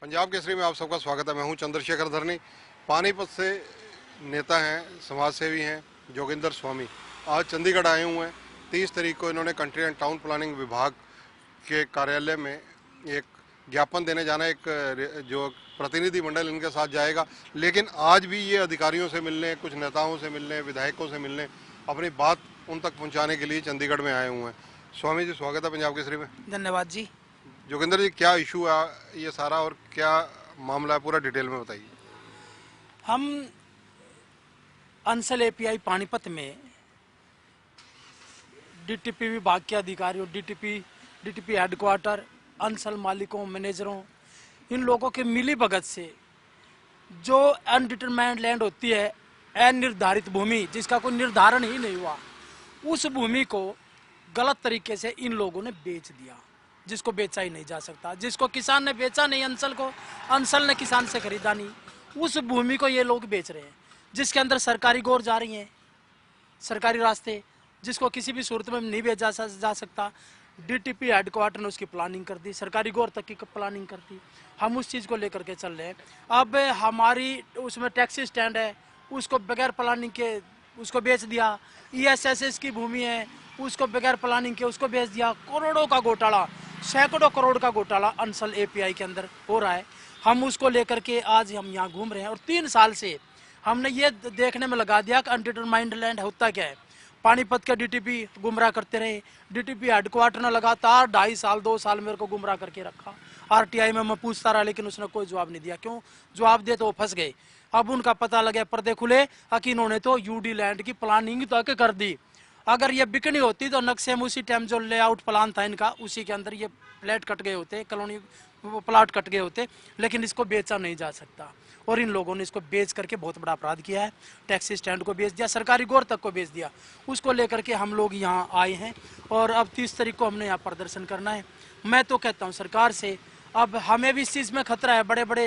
पंजाब केसरी में आप सबका स्वागत है। मैं हूं चंद्रशेखर धरनी। पानीपत से नेता हैं, समाज सेवी हैं जोगिंदर स्वामी आज चंडीगढ़ आए हुए हैं। 30 तारीख को इन्होंने कंट्री एंड टाउन प्लानिंग विभाग के कार्यालय में एक ज्ञापन देने जाना। एक जो प्रतिनिधि मंडल इनके साथ जाएगा, लेकिन आज भी ये अधिकारियों से मिलने, कुछ नेताओं से मिलने, विधायकों से मिलने, अपनी बात उन तक पहुंचाने के लिए चंडीगढ़ में आए हुए हैं। स्वामी जी, स्वागत है पंजाब केसरी में। धन्यवाद जी। जोगिंदर जी, क्या इशू है ये सारा और क्या मामला है, पूरा डिटेल में बताइए। हम अंसल एपीआई पानीपत में डीटीपी विभाग के अधिकारियों, डीटीपी हेडक्वार्टर, अंसल मालिकों, मैनेजरों, इन लोगों के मिली भगत से जो अनडिटरमाइंड लैंड होती है, अनिर्धारित भूमि जिसका कोई निर्धारण ही नहीं हुआ, उस भूमि को गलत तरीके से इन लोगों ने बेच दिया, जिसको बेचा ही नहीं जा सकता, जिसको किसान ने बेचा नहीं, अंसल को, अंसल ने किसान से खरीदा नहीं, उस भूमि को ये लोग बेच रहे हैं, जिसके अंदर सरकारी गौर जा रही हैं, सरकारी रास्ते, जिसको किसी भी सूरत में नहीं बेचा जा सकता। डीटीपी हेडक्वार्टर ने उसकी प्लानिंग कर दी, सरकारी गौर तक की प्लानिंग कर दी। हम उस चीज़ को लेकर के चल रहे हैं। अब हमारी उसमें टैक्सी स्टैंड है, उसको बगैर प्लानिंग के उसको बेच दिया। ईएसएसएस की भूमि है, उसको बगैर प्लानिंग के उसको बेच दिया। करोड़ों का घोटाला, सैकड़ों करोड़ का घोटाला अंसल एपीआई के अंदर हो रहा है। हम उसको लेकर के आज हम यहाँ घूम रहे हैं और 3 साल से हमने ये देखने में लगा दिया कि अनडिटरमाइंड लैंड होता क्या है। पानीपत के डीटीपी गुमराह करते रहे। डीटीपी हेडक्वार्टर ने लगातार 2.5 साल 2 साल मेरे को गुमराह करके रखा। आरटीआई में मैं पूछता रहा, लेकिन उसने कोई जवाब नहीं दिया। क्यों जवाब दे तो वो फंस गए। अब उनका पता लगे, पर्दे खुले कि इन्होंने तो यूडी लैंड की प्लानिंग तक कर दी। अगर ये बिकनी होती तो नक्शे में उसी टाइम जो लेआउट प्लान था इनका, उसी के अंदर ये फ्लैट कट गए होते, कॉलोनी प्लाट कट गए होते, लेकिन इसको बेचा नहीं जा सकता। और इन लोगों ने इसको बेच करके बहुत बड़ा अपराध किया है। टैक्सी स्टैंड को बेच दिया, सरकारी गौर तक को बेच दिया। उसको लेकर के हम लोग यहाँ आए हैं और अब 30 तारीख को हमने यहाँ प्रदर्शन करना है। मैं तो कहता हूँ सरकार से, अब हमें भी इस चीज़ में खतरा है। बड़े बड़े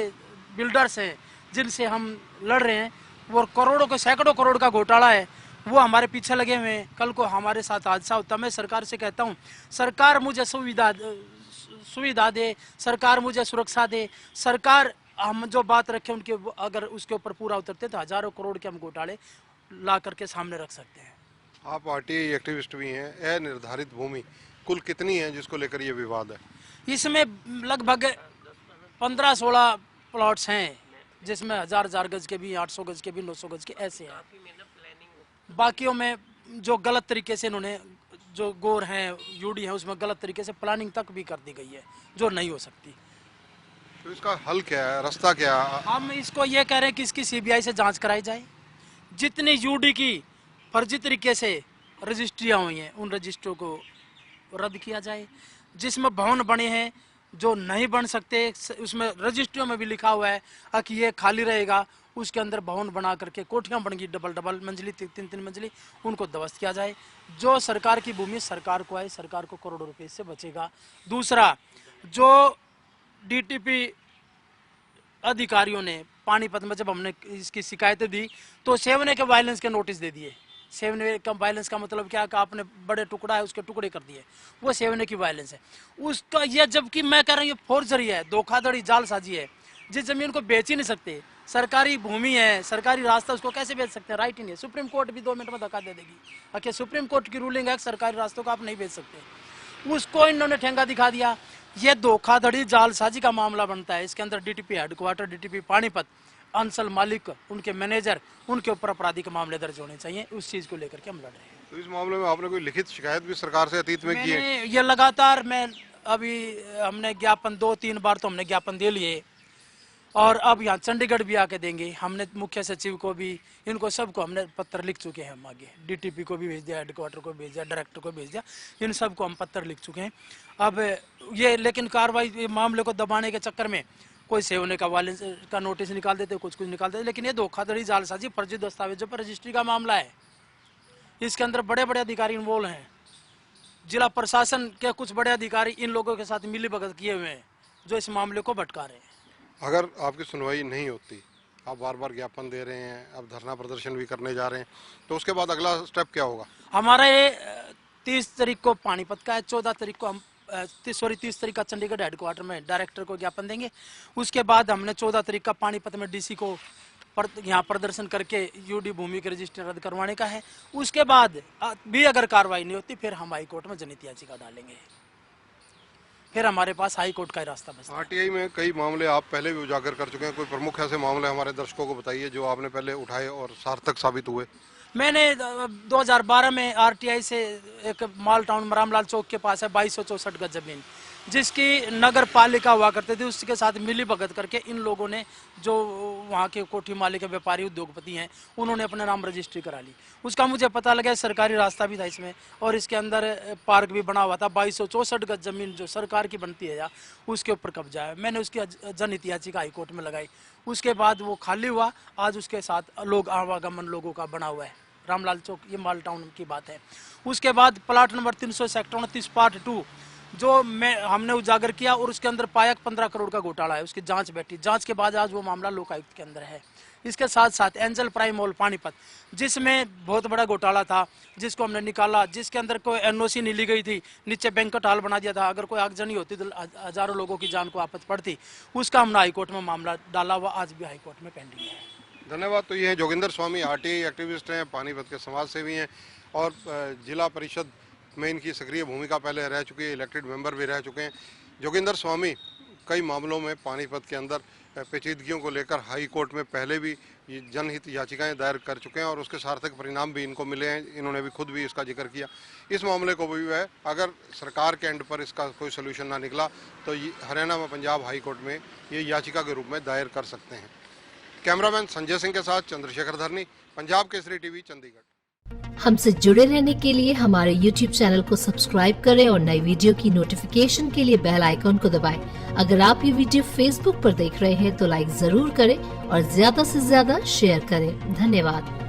बिल्डर्स हैं जिनसे हम लड़ रहे हैं, वो करोड़ों के, सैकड़ों करोड़ का घोटाला है, वो हमारे पीछे लगे हुए हैं। कल को हमारे साथ हादसा होता। मैं सरकार से कहता हूँ, सरकार मुझे सुविधा दे, सरकार मुझे सुरक्षा दे। सरकार हम जो बात रखे उनके, अगर उसके ऊपर पूरा उतरते तो हजारों करोड़ के हम घोटाले ला करके सामने रख सकते हैं। आप आरटीआई एक्टिविस्ट भी हैं। अनिर्धारित भूमि कुल कितनी है जिसको लेकर ये विवाद है? इसमें लगभग 15-16 प्लॉट्स हैं, जिसमें 1000 गज के भी, 800 गज के भी, 900 गज के ऐसे हैं। बाकियों में जो गलत तरीके से इन्होंने, जो गौर हैं, यूडी है, उसमें गलत तरीके से प्लानिंग तक भी कर दी गई है, जो नहीं हो सकती। तो इसका हल क्या है, रास्ता क्या है? हम इसको ये कह रहे हैं कि इसकी सीबीआई से जांच कराई जाए। जितनी यूडी की फर्जी तरीके से रजिस्ट्रियाँ हुई हैं, उन रजिस्ट्रियों को रद्द किया जाए। जिसमें भवन बने हैं जो नहीं बन सकते, उसमें रजिस्ट्रियों में भी लिखा हुआ है कि ये खाली रहेगा, उसके अंदर भवन बना करके कोठियाँ बन गई, डबल मंजिली, 3-3 मंजिली, उनको ध्वस्त किया जाए। जो सरकार की भूमि सरकार को आए, सरकार को करोड़ों रुपए से बचेगा। दूसरा, जो डीटीपी अधिकारियों ने पानीपत में जब हमने इसकी शिकायतें दी तो 7A के वायलेंस के नोटिस दे दिए। 7A का वायलेंस का मतलब क्या है कि आपने बड़े टुकड़ा है उसके टुकड़े कर दिए, वो 7A की वायलेंस है उसका। ये जबकि मैं कह रहा हूँ ये फोर्जरी है, धोखाधड़ी, जालसाजी है। जिस जमीन को बेच ही नहीं सकते, सरकारी भूमि है, सरकारी रास्ता, उसको कैसे बेच सकते हैं? राइट ही नहीं है। सुप्रीम कोर्ट भी 2 मिनट में धक्का दे देगी। आखिर सुप्रीम कोर्ट की रूलिंग है सरकारी रास्तों को आप नहीं बेच सकते, उसको इन्होंने ठेंगा दिखा दिया। ये धोखाधड़ी, जालसाजी का मामला बनता है। इसके अंदर DTP headquarter, DTP Panipat, Ansal मालिक, उनके मैनेजर, उनके ऊपर आपराधिक मामले दर्ज होने चाहिए। उस चीज को लेकर के हम लड़ रहे हैं। तो इस मामले में आपने कोई लिखित शिकायत भी सरकार से अतीत में की है? ये लगातार मैं अभी हमने ज्ञापन 2-3 बार तो हमने ज्ञापन दे लिए और अब यहाँ चंडीगढ़ भी आके देंगे। हमने मुख्य सचिव को भी, इनको सबको हमने पत्र लिख चुके हैं। हम आगे डीटीपी को भी भेज दिया, हेडक्वार्टर को भेज दिया, डायरेक्टर को भेज दिया, इन सबको हम पत्र लिख चुके हैं। अब ये लेकिन कार्रवाई, मामले को दबाने के चक्कर में कोई 7A का वायलेंस का नोटिस निकाल देते, कुछ निकाल देते। लेकिन ये धोखाधड़ी, जालसाजी, फर्जी दस्तावेजों पर रजिस्ट्री का मामला है। इसके अंदर बड़े बड़े अधिकारी इन्वॉल्व हैं। जिला प्रशासन के कुछ बड़े अधिकारी इन लोगों के साथ मिली भगत किए हुए हैं, जो इस मामले को भटका रहे हैं। अगर आपकी सुनवाई नहीं होती, आप बार बार ज्ञापन दे रहे हैं, अब धरना प्रदर्शन भी करने जा रहे हैं, तो उसके बाद अगला स्टेप क्या होगा? हमारा ये 30 तारीख को पानीपत का है, 14 तारीख को हम 30 तारीख का चंडीगढ़ हेडक्वार्टर में डायरेक्टर को ज्ञापन देंगे। उसके बाद हमने 14 तारीख का पानीपत में डीसी को यहाँ प्रदर्शन करके यूडी भूमि के रजिस्टर रद्द करवाने का है। उसके बाद भी अगर कार्रवाई नहीं होती फिर हम हाईकोर्ट में जनहित याचिका डालेंगे। फिर हमारे पास हाईकोर्ट का ही रास्ता बचता है। आरटीआई में कई मामले आप पहले भी उजागर कर चुके हैं, कोई प्रमुख ऐसे मामले हमारे दर्शकों को बताइए जो आपने पहले उठाए और सार्थक साबित हुए। मैंने 2012 में आरटीआई से एक माल टाउन मरामलाल चौक के पास है 2264 गज जमीन, जिसकी नगर पालिका हुआ करते थे, उसके साथ मिली भगत करके इन लोगों ने, जो वहाँ के कोठी मालिक व्यापारी उद्योगपति हैं, उन्होंने अपने नाम रजिस्ट्री करा ली। उसका मुझे पता लगा सरकारी रास्ता भी था इसमें और इसके अंदर पार्क भी बना हुआ था। 2264 गज जमीन जो सरकार की बनती है या उसके ऊपर कब्जा है। मैंने उसकी जनहित याचिका हाईकोर्ट में लगाई। उसके बाद वो खाली हुआ। आज उसके साथ लोग आवागमन लोगों का बना हुआ है। रामलाल चौक, ये माल टाउन की बात है। उसके बाद प्लाट नंबर 300 सेक्टर 29 पार्ट 2 जो हमने उजागर किया और उसके अंदर पाया 15 करोड़ का घोटाला है। उसकी जांच बैठी, जांच के बाद आज वो मामला लोकायुक्त के अंदर है। इसके साथ साथ एंजल प्राइम मॉल पानीपत, जिसमें बहुत बड़ा घोटाला था, जिसको हमने निकाला, जिसके अंदर कोई एनओसी नहीं ली गई थी, नीचे बैंक्वेट हॉल बना दिया था। अगर कोई आगजनी होती तो हजारों लोगों की जान को आफत पड़ती। उसका हमने हाईकोर्ट में मामला डाला हुआ, आज भी हाईकोर्ट में पेंडिंग है। धन्यवाद। तो ये हैं जोगिंदर स्वामी, आरटीआई एक्टिविस्ट हैं, पानीपत के समाज सेवी हैं और जिला परिषद में इनकी सक्रिय भूमिका पहले रह चुकी है, इलेक्टेड मेंबर भी रह चुके हैं। जोगिंदर स्वामी कई मामलों में पानीपत के अंदर पेचीदगियों को लेकर हाई कोर्ट में पहले भी जनहित याचिकाएं दायर कर चुके हैं और उसके सार्थक परिणाम भी इनको मिले हैं। इन्होंने भी खुद भी इसका जिक्र किया। इस मामले को भी है, अगर सरकार के एंड पर इसका कोई सोल्यूशन ना निकला तो हरियाणा में पंजाब हाई कोर्ट में ये याचिका के रूप में दायर कर सकते हैं। कैमरामैन संजय सिंह के साथ चंद्रशेखर धरनी, पंजाब केसरी टीवी, चंडीगढ़। हमसे जुड़े रहने के लिए हमारे YouTube चैनल को सब्सक्राइब करें और नई वीडियो की नोटिफिकेशन के लिए बेल आइकॉन को दबाएं। अगर आप ये वीडियो Facebook पर देख रहे हैं तो लाइक जरूर करें और ज्यादा से ज्यादा शेयर करें। धन्यवाद।